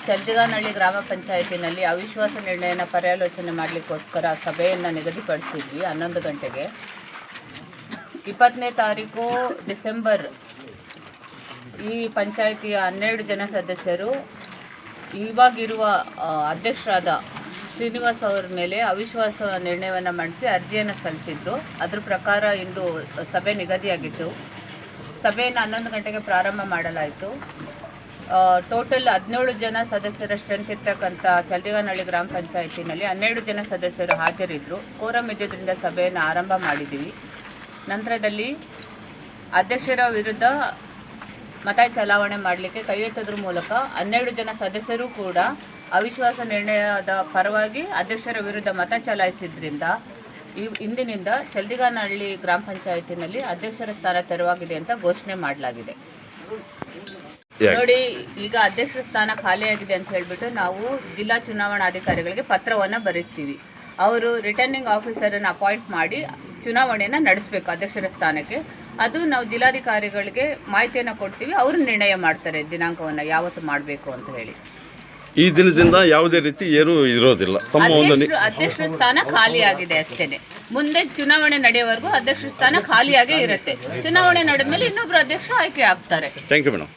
ಚಲ್ದಿಗಾನಹಳ್ಳಿ ಗ್ರಾಮ ಪಂಚಾಯತಿನಲ್ಲಿ ಅವಿಶ್ವಾಸ ನಿರ್ಣಯನ ಪರ್ಯಾಲೋಚನೆ ಮಾಡಲಿಕ್ಕೋಸ್ಕರ ಸಭೆಯನ್ನು ನಿಗದಿಪಡಿಸಿದ್ವಿ 11 ಗಂಟೆಗೆ. 20ನೇ ತಾರೀಕು ಡಿಸೆಂಬರ್ ಈ ಪಂಚಾಯಿತಿಯ 12 ಜನ ಸದಸ್ಯರು ಇವಾಗಿರುವ ಅಧ್ಯಕ್ಷರಾದ ಶ್ರೀನಿವಾಸ್ ಅವರ ಮೇಲೆ ಅವಿಶ್ವಾಸ ನಿರ್ಣಯವನ್ನು ಮಂಡಿಸಿ ಅರ್ಜಿಯನ್ನು ಸಲ್ಲಿಸಿದ್ರು. ಅದ್ರ ಪ್ರಕಾರ ಇಂದು ಸಭೆ ನಿಗದಿಯಾಗಿತ್ತು. ಸಭೆಯನ್ನು 11 ಗಂಟೆಗೆ ಪ್ರಾರಂಭ ಮಾಡಲಾಯಿತು. ಟೋಟಲ್ 17 ಜನ ಸದಸ್ಯರ ಸ್ಟ್ರೆಂತ್ ಇರ್ತಕ್ಕಂಥ ಚಲ್ದಿಗಾನಹಳ್ಳಿ ಗ್ರಾಮ ಪಂಚಾಯತಿನಲ್ಲಿ 12 ಜನ ಸದಸ್ಯರು ಹಾಜರಿದ್ದರು. ಕೋರಂ ಇದ್ದಿದ್ದರಿಂದ ಸಭೆಯನ್ನು ಆರಂಭ ಮಾಡಿದ್ದೀವಿ. ನಂತರದಲ್ಲಿ ಅಧ್ಯಕ್ಷರ ವಿರುದ್ಧ ಮತ ಚಲಾವಣೆ ಮಾಡಲಿಕ್ಕೆ ಕೈ ಎತ್ತೋದ್ರ ಮೂಲಕ 12 ಜನ ಸದಸ್ಯರು ಕೂಡ ಅವಿಶ್ವಾಸ ನಿರ್ಣಯದ ಪರವಾಗಿ ಅಧ್ಯಕ್ಷರ ವಿರುದ್ಧ ಮತ ಚಲಾಯಿಸಿದ್ರಿಂದ ಇಂದಿನಿಂದ ಚಲ್ದಿಗಾನಹಳ್ಳಿ ಗ್ರಾಮ ಪಂಚಾಯತಿನಲ್ಲಿ ಅಧ್ಯಕ್ಷರ ಸ್ಥಾನ ತೆರವಾಗಿದೆ ಅಂತ ಘೋಷಣೆ ಮಾಡಲಾಗಿದೆ. ನೋಡಿ, ಈಗ ಅಧ್ಯಕ್ಷರ ಸ್ಥಾನ ಖಾಲಿಯಾಗಿದೆ ಅಂತ ಹೇಳಿಬಿಟ್ಟು ನಾವು ಜಿಲ್ಲಾ ಚುನಾವಣಾಧಿಕಾರಿಗಳಿಗೆ ಪತ್ರವನ್ನು ಬರೀತೀವಿ. ಅವರು ರಿಟರ್ನಿಂಗ್ ಆಫೀಸರನ್ನು ಅಪಾಯಿಂಟ್ ಮಾಡಿ ಚುನಾವಣೆಯನ್ನು ನಡೆಸಬೇಕು ಅಧ್ಯಕ್ಷರ ಸ್ಥಾನಕ್ಕೆ. ಅದು ನಾವು ಜಿಲ್ಲಾಧಿಕಾರಿಗಳಿಗೆ ಮಾಹಿತಿಯನ್ನು ಕೊಡ್ತೀವಿ. ಅವರು ನಿರ್ಣಯ ಮಾಡ್ತಾರೆ ದಿನಾಂಕವನ್ನು ಯಾವತ್ತು ಮಾಡಬೇಕು ಅಂತ ಹೇಳಿ. ಈ ದಿನದಿಂದ ಯಾವುದೇ ರೀತಿ ಏನೂ ಇರೋದಿಲ್ಲ. ಅಧ್ಯಕ್ಷರ ಸ್ಥಾನ ಖಾಲಿಯಾಗಿದೆ ಅಷ್ಟೇನೆ. ಮುಂದೆ ಚುನಾವಣೆ ನಡೆಯುವವರೆಗೂ ಅಧ್ಯಕ್ಷರ ಸ್ಥಾನ ಖಾಲಿಯಾಗೇ ಇರುತ್ತೆ. ಚುನಾವಣೆ ನಡೆದ ಮೇಲೆ ಇನ್ನೊಬ್ರು ಅಧ್ಯಕ್ಷ ಆಯ್ಕೆ ಆಗ್ತಾರೆ. Thank you madam.